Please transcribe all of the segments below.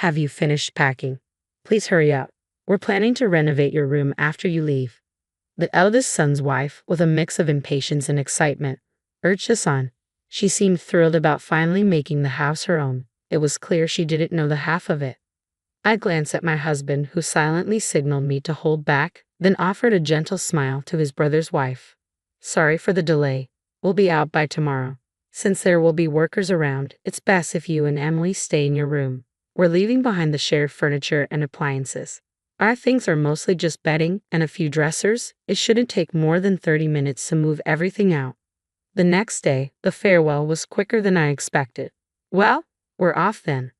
Have you finished packing? Please hurry up. We're planning to renovate your room after you leave. The eldest son's wife, with a mix of impatience and excitement, urged us on. She seemed thrilled about finally making the house her own. It was clear she didn't know the half of it. I glanced at my husband, who silently signaled me to hold back, then offered a gentle smile to his brother's wife. Sorry for the delay. We'll be out by tomorrow. Since there will be workers around, it's best if you and Emily stay in your room. We're leaving behind the shared furniture and appliances. Our things are mostly just bedding and a few dressers. It shouldn't take more than 30 minutes to move everything out. The next day, the farewell was quicker than I expected. Well, we're off then.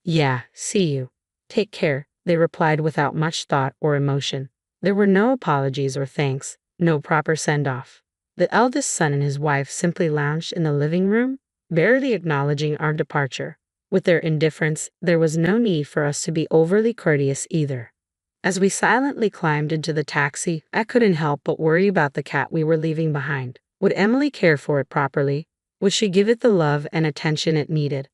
Yeah, see you. Take care, they replied without much thought or emotion. There were no apologies or thanks, no proper send-off. The eldest son and his wife simply lounged in the living room, barely acknowledging our departure. With their indifference, there was no need for us to be overly courteous either. As we silently climbed into the taxi, I couldn't help but worry about the cat we were leaving behind. Would Emily care for it properly? Would she give it the love and attention it needed?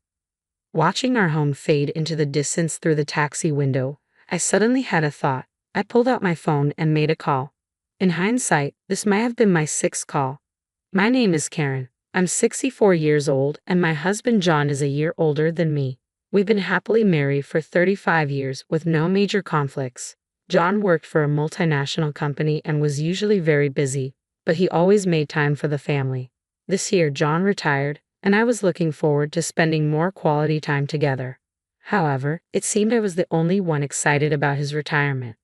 Watching our home fade into the distance through the taxi window, I suddenly had a thought. I pulled out my phone and made a call. In hindsight, this might have been my sixth call. My name is Karen. I'm 64 years old, and my husband John is a year older than me. We've been happily married for 35 years with no major conflicts. John worked for a multinational company and was usually very busy, but he always made time for the family. This year, John retired, and I was looking forward to spending more quality time together. However, it seemed I was the only one excited about his retirement.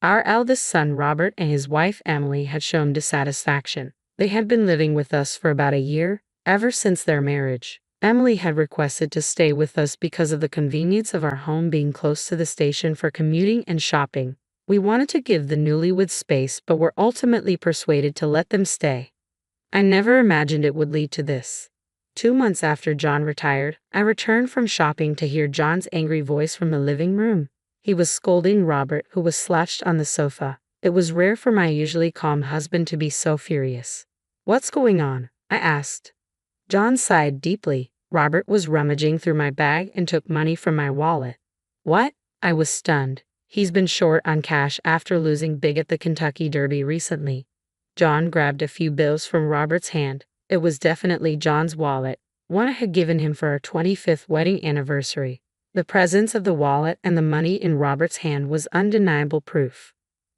Our eldest son Robert and his wife Emily had shown dissatisfaction. They had been living with us for about a year, ever since their marriage. Emily had requested to stay with us because of the convenience of our home being close to the station for commuting and shopping. We wanted to give the newlyweds space, but were ultimately persuaded to let them stay. I never imagined it would lead to this. 2 months after John retired, I returned from shopping to hear John's angry voice from the living room. He was scolding Robert, who was slouched on the sofa. It was rare for my usually calm husband to be so furious. What's going on? I asked. John sighed deeply. Robert was rummaging through my bag and took money from my wallet. What? I was stunned. He's been short on cash after losing big at the Kentucky Derby recently. John grabbed a few bills from Robert's hand. It was definitely John's wallet, one I had given him for our 25th wedding anniversary. The presence of the wallet and the money in Robert's hand was undeniable proof.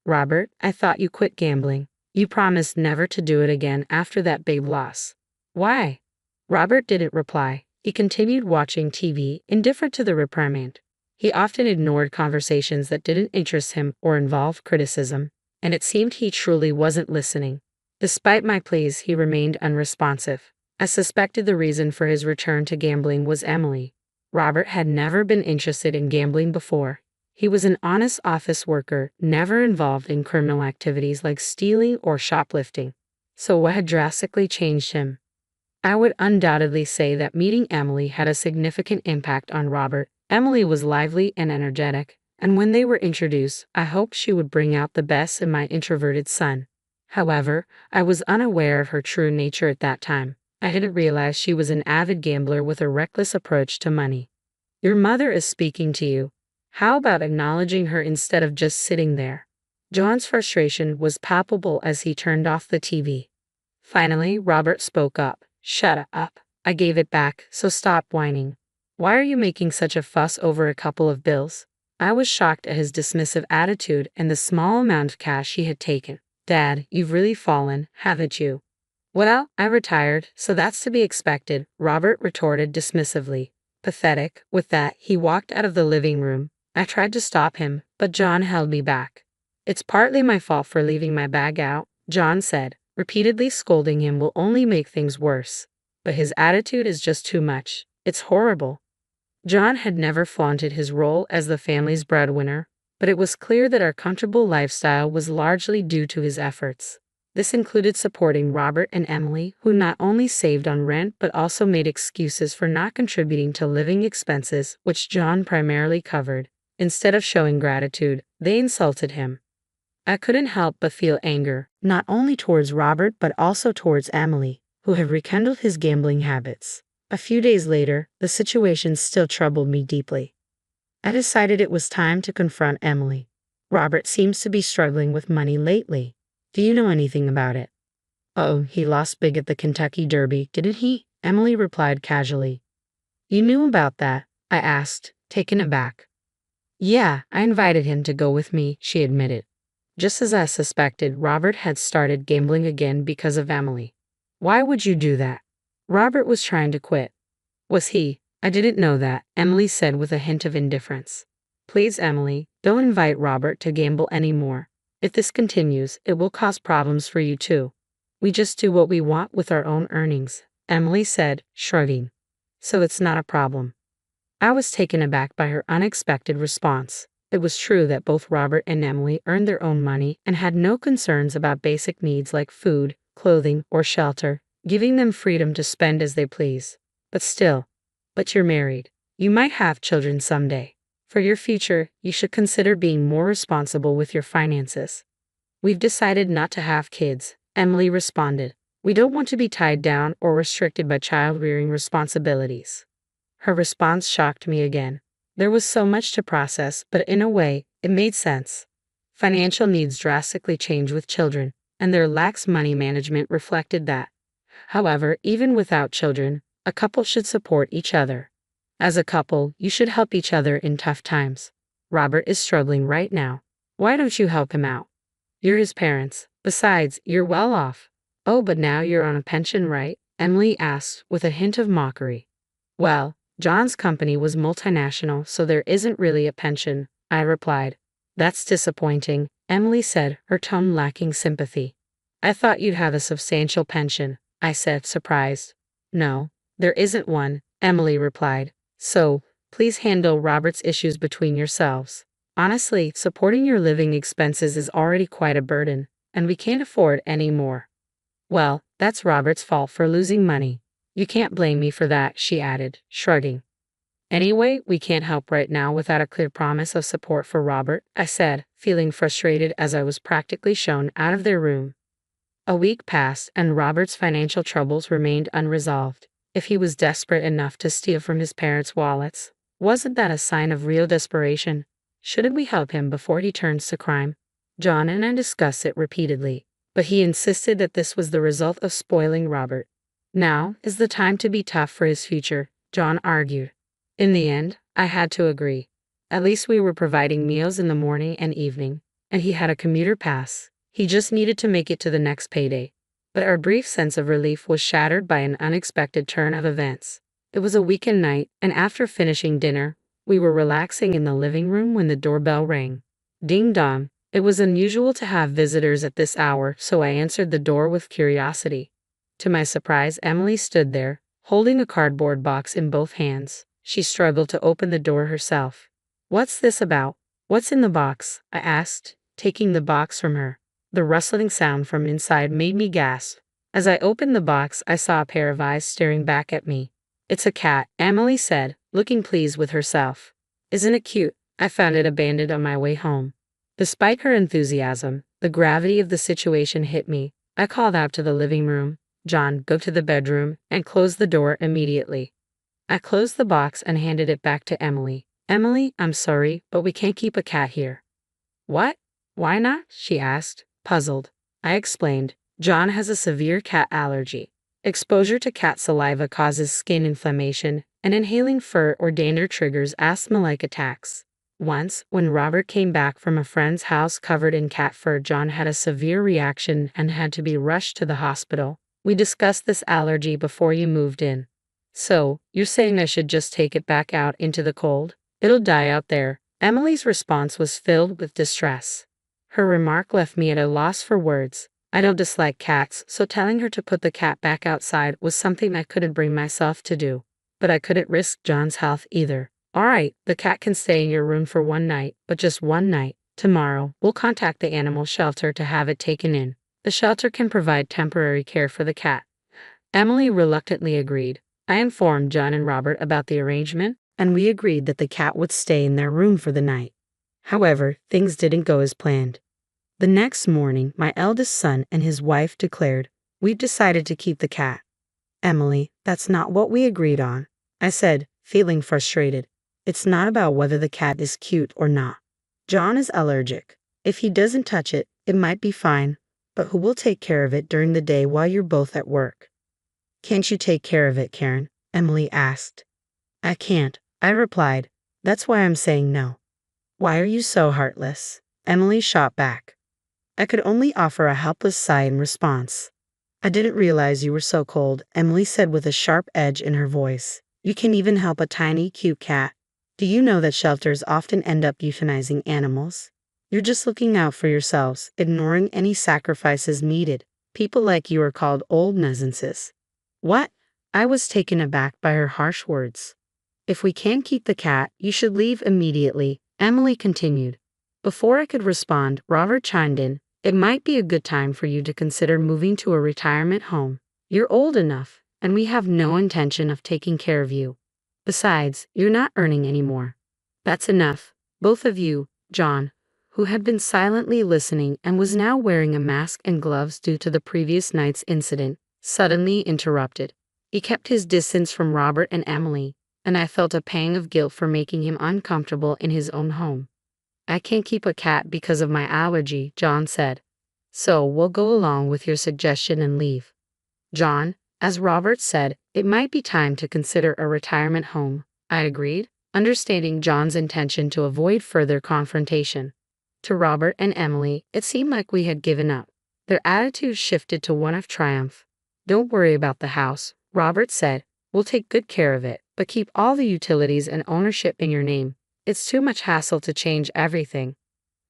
Robert, I thought you quit gambling. You promised never to do it again after that big loss. Why? Robert didn't reply. He continued watching TV, indifferent to the reprimand. He often ignored conversations that didn't interest him or involve criticism, and it seemed he truly wasn't listening. Despite my pleas, he remained unresponsive. I suspected the reason for his return to gambling was Emily. Robert had never been interested in gambling before. He was an honest office worker, never involved in criminal activities like stealing or shoplifting. So what had drastically changed him? I would undoubtedly say that meeting Emily had a significant impact on Robert. Emily was lively and energetic, and when they were introduced, I hoped she would bring out the best in my introverted son. However, I was unaware of her true nature at that time. I didn't realize she was an avid gambler with a reckless approach to money. Your mother is speaking to you. How about acknowledging her instead of just sitting there? John's frustration was palpable as he turned off the TV. Finally, Robert spoke up. Shut up. I gave it back, so stop whining. Why are you making such a fuss over a couple of bills? I was shocked at his dismissive attitude and the small amount of cash he had taken. Dad, you've really fallen, haven't you? Well, I retired, so that's to be expected, Robert retorted dismissively. Pathetic. With that, he walked out of the living room. I tried to stop him, but John held me back. It's partly my fault for leaving my bag out, John said. Repeatedly scolding him will only make things worse. But his attitude is just too much. It's horrible. John had never flaunted his role as the family's breadwinner, but it was clear that our comfortable lifestyle was largely due to his efforts. This included supporting Robert and Emily, who not only saved on rent but also made excuses for not contributing to living expenses, which John primarily covered. Instead of showing gratitude, they insulted him. I couldn't help but feel anger, not only towards Robert but also towards Emily, who had rekindled his gambling habits. A few days later, the situation still troubled me deeply. I decided it was time to confront Emily. Robert seems to be struggling with money lately. Do you know anything about it? Oh, he lost big at the Kentucky Derby, didn't he? Emily replied casually. You knew about that? I asked, taken aback. Yeah, I invited him to go with me, she admitted. Just as I suspected, Robert had started gambling again because of Emily. Why would you do that? Robert was trying to quit. Was he? I didn't know that, Emily said with a hint of indifference. Please, Emily, don't invite Robert to gamble anymore. If this continues, it will cause problems for you too. We just do what we want with our own earnings, Emily said, shrugging. So it's not a problem. I was taken aback by her unexpected response. It was true that both Robert and Emily earned their own money and had no concerns about basic needs like food, clothing, or shelter, giving them freedom to spend as they please. But still, but you're married. You might have children someday. For your future, you should consider being more responsible with your finances. We've decided not to have kids, Emily responded. We don't want to be tied down or restricted by child-rearing responsibilities. Her response shocked me again. There was so much to process, but in a way, it made sense. Financial needs drastically change with children, and their lax money management reflected that. However, even without children, a couple should support each other. As a couple, you should help each other in tough times. Robert is struggling right now. Why don't you help him out? You're his parents. Besides, you're well off. Oh, but now you're on a pension, right? Emily asked with a hint of mockery. Well, John's company was multinational, so there isn't really a pension, I replied. That's disappointing, Emily said, her tone lacking sympathy. I thought you'd have a substantial pension, I said, surprised. No, there isn't one, Emily replied. So, please handle Robert's issues between yourselves. Honestly, supporting your living expenses is already quite a burden, and we can't afford any more. Well, that's Robert's fault for losing money. You can't blame me for that, she added, shrugging. Anyway, we can't help right now without a clear promise of support for Robert, I said, feeling frustrated as I was practically shown out of their room. A week passed, and Robert's financial troubles remained unresolved. If he was desperate enough to steal from his parents' wallets, wasn't that a sign of real desperation? Shouldn't we help him before he turns to crime? John and I discussed it repeatedly, but he insisted that this was the result of spoiling Robert. Now is the time to be tough for his future, John argued. In the end, I had to agree. At least we were providing meals in the morning and evening, and he had a commuter pass. He just needed to make it to the next payday. But our brief sense of relief was shattered by an unexpected turn of events. It was a weekend night, and after finishing dinner, we were relaxing in the living room when the doorbell rang. Ding dong. It was unusual to have visitors at this hour, so I answered the door with curiosity. To my surprise, Emily stood there, holding a cardboard box in both hands. She struggled to open the door herself. What's this about? What's in the box? I asked, taking the box from her. The rustling sound from inside made me gasp. As I opened the box, I saw a pair of eyes staring back at me. It's a cat, Emily said, looking pleased with herself. Isn't it cute? I found it abandoned on my way home. Despite her enthusiasm, the gravity of the situation hit me. I called out to the living room, John, go to the bedroom, and close the door immediately. I closed the box and handed it back to Emily. Emily, I'm sorry, but we can't keep a cat here. What? Why not? She asked, puzzled. I explained. John has a severe cat allergy. Exposure to cat saliva causes skin inflammation, and inhaling fur or dander triggers asthma-like attacks. Once, when Robert came back from a friend's house covered in cat fur, John had a severe reaction and had to be rushed to the hospital. We discussed this allergy before you moved in. So, you're saying I should just take it back out into the cold? It'll die out there. Emily's response was filled with distress. Her remark left me at a loss for words. I don't dislike cats, so telling her to put the cat back outside was something I couldn't bring myself to do. But I couldn't risk John's health either. All right, the cat can stay in your room for one night, but just one night. Tomorrow, we'll contact the animal shelter to have it taken in. The shelter can provide temporary care for the cat. Emily reluctantly agreed. I informed John and Robert about the arrangement, and we agreed that the cat would stay in their room for the night. However, things didn't go as planned. The next morning, my eldest son and his wife declared, "We've decided to keep the cat." Emily, that's not what we agreed on, I said, feeling frustrated. It's not about whether the cat is cute or not. John is allergic. If he doesn't touch it, it might be fine, but who will take care of it during the day while you're both at work? Can't you take care of it, Karen? Emily asked. I can't, I replied. That's why I'm saying no. Why are you so heartless? Emily shot back. I could only offer a helpless sigh in response. I didn't realize you were so cold, Emily said with a sharp edge in her voice. You can even help a tiny, cute cat. Do you know that shelters often end up euthanizing animals? You're just looking out for yourselves, ignoring any sacrifices needed. People like you are called old nuisances. What? I was taken aback by her harsh words. If we can't keep the cat, you should leave immediately, Emily continued. Before I could respond, Robert chimed in. It might be a good time for you to consider moving to a retirement home. You're old enough, and we have no intention of taking care of you. Besides, you're not earning anymore. That's enough. Both of you, John, who had been silently listening and was now wearing a mask and gloves due to the previous night's incident, suddenly interrupted. He kept his distance from Robert and Emily, and I felt a pang of guilt for making him uncomfortable in his own home. I can't keep a cat because of my allergy, John said. So we'll go along with your suggestion and leave. John, as Robert said, it might be time to consider a retirement home. I agreed, understanding John's intention to avoid further confrontation. To Robert and Emily, it seemed like we had given up. Their attitude shifted to one of triumph. Don't worry about the house, Robert said. We'll take good care of it, but keep all the utilities and ownership in your name. It's too much hassle to change everything.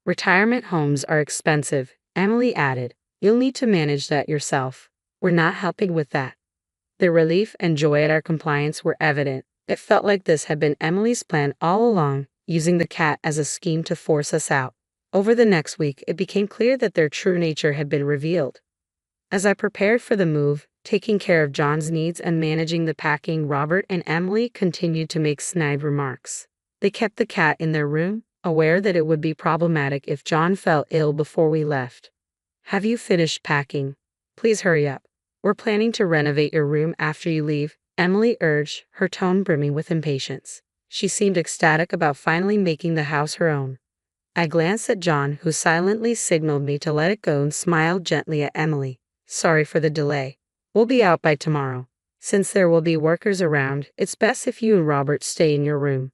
Retirement homes are expensive, Emily added. You'll need to manage that yourself. We're not helping with that. The relief and joy at our compliance were evident. It felt like this had been Emily's plan all along, using the cat as a scheme to force us out. Over the next week, it became clear that their true nature had been revealed. As I prepared for the move, taking care of John's needs and managing the packing, Robert and Emily continued to make snide remarks. They kept the cat in their room, aware that it would be problematic if John fell ill before we left. Have you finished packing? Please hurry up. We're planning to renovate your room after you leave, Emily urged, her tone brimming with impatience. She seemed ecstatic about finally making the house her own. I glanced at John, who silently signaled me to let it go, and smiled gently at Emily. Sorry for the delay. We'll be out by tomorrow. Since there will be workers around, it's best if you and Robert stay in your room.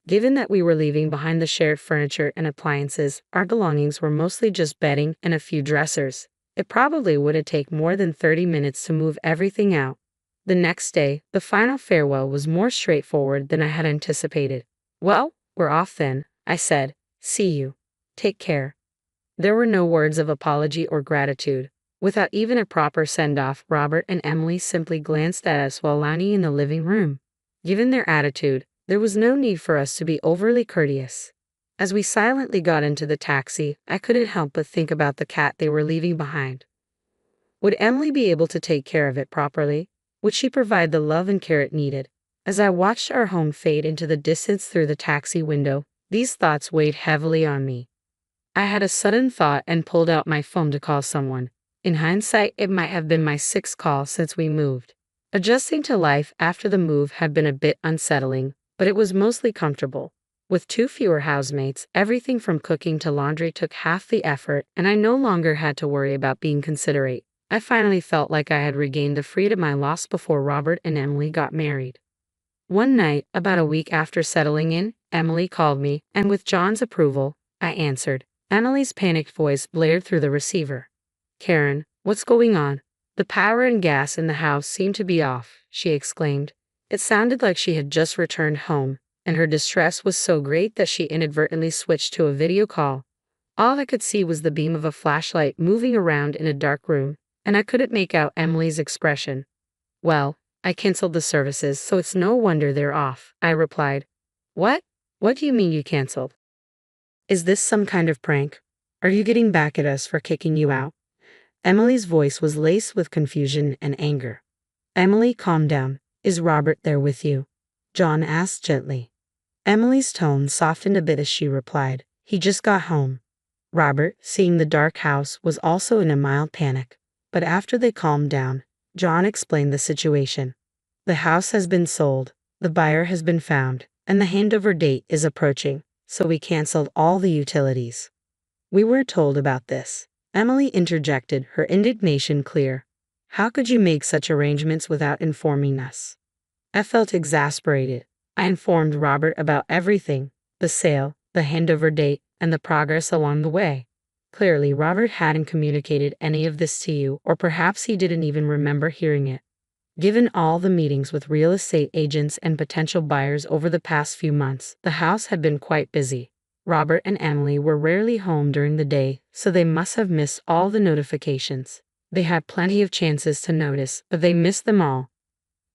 Given that we were leaving behind the shared furniture and appliances, our belongings were mostly just bedding and a few dressers. It probably wouldn't take more than 30 minutes to move everything out. The next day, the final farewell was more straightforward than I had anticipated. Well, we're off then, I said. See you. Take care. There were no words of apology or gratitude. Without even a proper send-off, Robert and Emily simply glanced at us while lounging in the living room. Given their attitude, there was no need for us to be overly courteous. As we silently got into the taxi, I couldn't help but think about the cat they were leaving behind. Would Emily be able to take care of it properly? Would she provide the love and care it needed? As I watched our home fade into the distance through the taxi window, these thoughts weighed heavily on me. I had a sudden thought and pulled out my phone to call someone. In hindsight, it might have been my 6th call since we moved. Adjusting to life after the move had been a bit unsettling, but it was mostly comfortable. With 2 fewer housemates, everything from cooking to laundry took half the effort, and I no longer had to worry about being considerate. I finally felt like I had regained the freedom I lost before Robert and Emily got married. One night, about a week after settling in, Emily called me, and with John's approval, I answered. Emily's panicked voice blared through the receiver. Karen, what's going on? The power and gas in the house seem to be off, she exclaimed. It sounded like she had just returned home, and her distress was so great that she inadvertently switched to a video call. All I could see was the beam of a flashlight moving around in a dark room, and I couldn't make out Emily's expression. Well, I canceled the services, so it's no wonder they're off, I replied. What? What do you mean you canceled? Is this some kind of prank? Are you getting back at us for kicking you out? Emily's voice was laced with confusion and anger. Emily, calm down. Is Robert there with you? John asked gently. Emily's tone softened a bit as she replied, he just got home. Robert, seeing the dark house, was also in a mild panic. But after they calmed down, John explained the situation. The house has been sold, the buyer has been found, and the handover date is approaching, so we canceled all the utilities. We were told about this. Emily interjected, her indignation clear. How could you make such arrangements without informing us? I felt exasperated. I informed Robert about everything, the sale, the handover date, and the progress along the way. Clearly, Robert hadn't communicated any of this to you, or perhaps he didn't even remember hearing it. Given all the meetings with real estate agents and potential buyers over the past few months, the house had been quite busy. Robert and Emily were rarely home during the day, so they must have missed all the notifications. They had plenty of chances to notice, but they missed them all.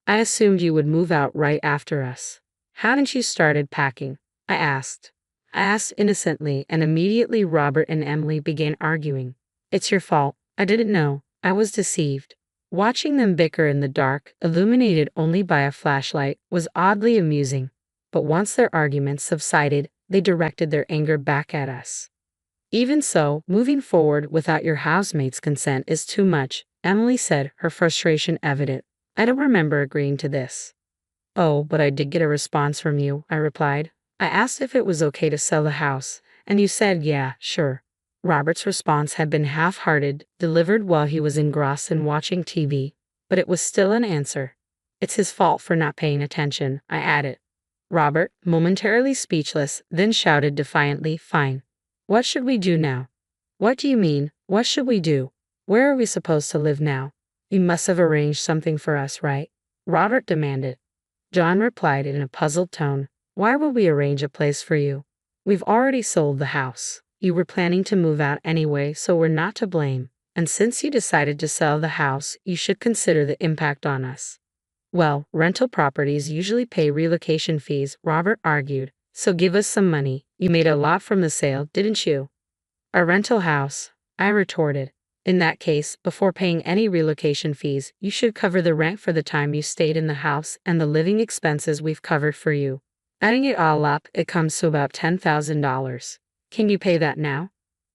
I assumed you would move out right after us. Hadn't you started packing? I asked. I asked innocently, and immediately Robert and Emily began arguing. It's your fault. I didn't know. I was deceived. Watching them bicker in the dark, illuminated only by a flashlight, was oddly amusing. But once their arguments subsided, they directed their anger back at us. Even so, moving forward without your housemate's consent is too much, Emily said, her frustration evident. I don't remember agreeing to this. Oh, but I did get a response from you, I replied. I asked if it was okay to sell the house, and you said yeah, sure. Robert's response had been half-hearted, delivered while he was engrossed in watching TV, but it was still an answer. It's his fault for not paying attention, I added. Robert, momentarily speechless, then shouted defiantly, fine. What should we do now? What do you mean, what should we do? Where are we supposed to live now? You must have arranged something for us, right? Robert demanded. John replied in a puzzled tone. Why would we arrange a place for you? We've already sold the house. You were planning to move out anyway, so we're not to blame. And since you decided to sell the house, you should consider the impact on us. Well, rental properties usually pay relocation fees, Robert argued. So give us some money. You made a lot from the sale, didn't you? A rental house, I retorted. In that case, before paying any relocation fees, you should cover the rent for the time you stayed in the house and the living expenses we've covered for you. Adding it all up, it comes to about $10,000. Can you pay that now?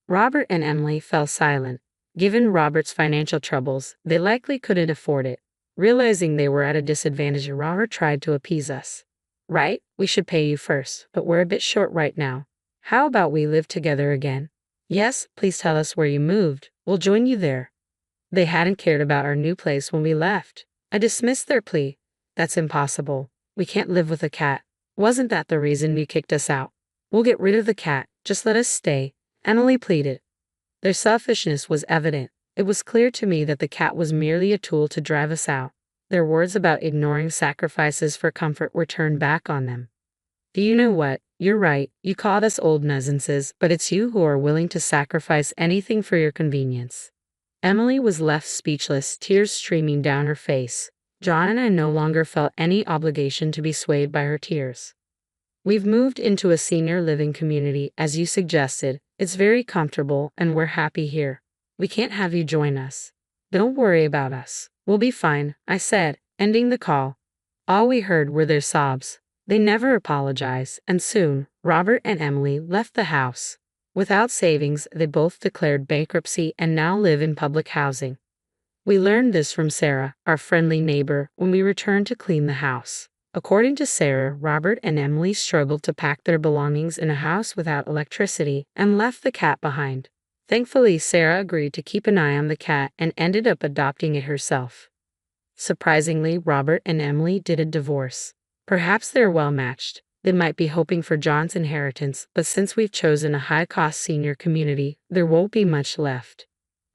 Robert and Emily fell silent. Given Robert's financial troubles, they likely couldn't afford it. Realizing they were at a disadvantage, Robert tried to appease us. Right, we should pay you first, but we're a bit short right now. How about we live together again? Yes, please tell us where you moved. We'll join you there. They hadn't cared about our new place when we left. I dismissed their plea. That's impossible. We can't live with a cat. Wasn't that the reason you kicked us out? We'll get rid of the cat. Just let us stay, Emily pleaded. Their selfishness was evident. It was clear to me that the cat was merely a tool to drive us out. Their words about ignoring sacrifices for comfort were turned back on them. Do you know what? You're right. You called us old nuisances, but it's you who are willing to sacrifice anything for your convenience. Emily was left speechless, tears streaming down her face. John and I no longer felt any obligation to be swayed by her tears. We've moved into a senior living community, as you suggested. It's very comfortable, and we're happy here. We can't have you join us. Don't worry about us. We'll be fine, I said, ending the call. All we heard were their sobs. They never apologized, and soon, Robert and Emily left the house. Without savings, they both declared bankruptcy and now live in public housing. We learned this from Sarah, our friendly neighbor, when we returned to clean the house. According to Sarah, Robert and Emily struggled to pack their belongings in a house without electricity and left the cat behind. Thankfully, Sarah agreed to keep an eye on the cat and ended up adopting it herself. Surprisingly, Robert and Emily didn't divorce. Perhaps they're well matched. They might be hoping for John's inheritance, but since we've chosen a high-cost senior community, there won't be much left.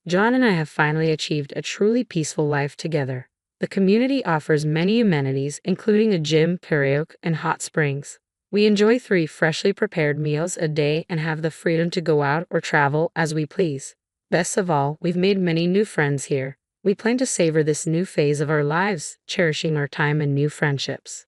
John and I have finally achieved a truly peaceful life together. The community offers many amenities, including a gym, karaoke, and hot springs. We enjoy 3 freshly prepared meals a day and have the freedom to go out or travel as we please. Best of all, we've made many new friends here. We plan to savor this new phase of our lives, cherishing our time and new friendships.